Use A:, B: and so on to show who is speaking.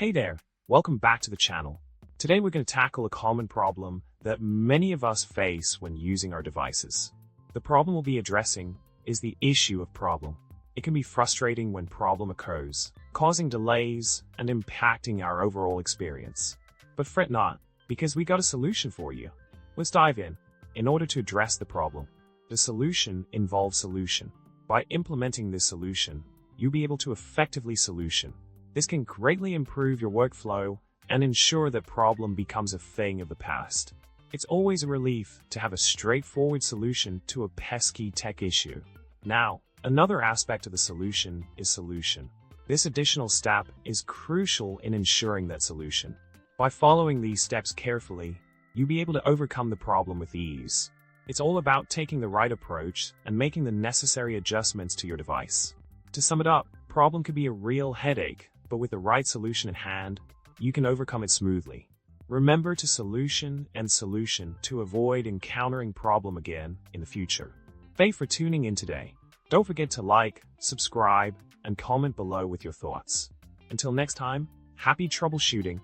A: Hey there, welcome back to the channel. Today we're going to tackle a common problem that many of us face when using our devices. The problem we'll be addressing is the issue of problem. It can be frustrating when problem occurs, causing delays and impacting our overall experience. But fret not, because we got a solution for you. Let's dive in. In order to address the problem, the solution involves solution. By implementing this solution, you'll be able to effectively solution. This can greatly improve your workflow and ensure that problem becomes a thing of the past. It's always a relief to have a straightforward solution to a pesky tech issue. Now, another aspect of the solution is solution. This additional step is crucial in ensuring that solution. By following these steps carefully, you'll be able to overcome the problem with ease. It's all about taking the right approach and making the necessary adjustments to your device. To sum it up, problem could be a real headache, but with the right solution in hand, you can overcome it smoothly. Remember to solution to avoid encountering problem again in the future. Thanks for tuning in today. Don't forget to like, subscribe, and comment below with your thoughts. Until next time, happy troubleshooting.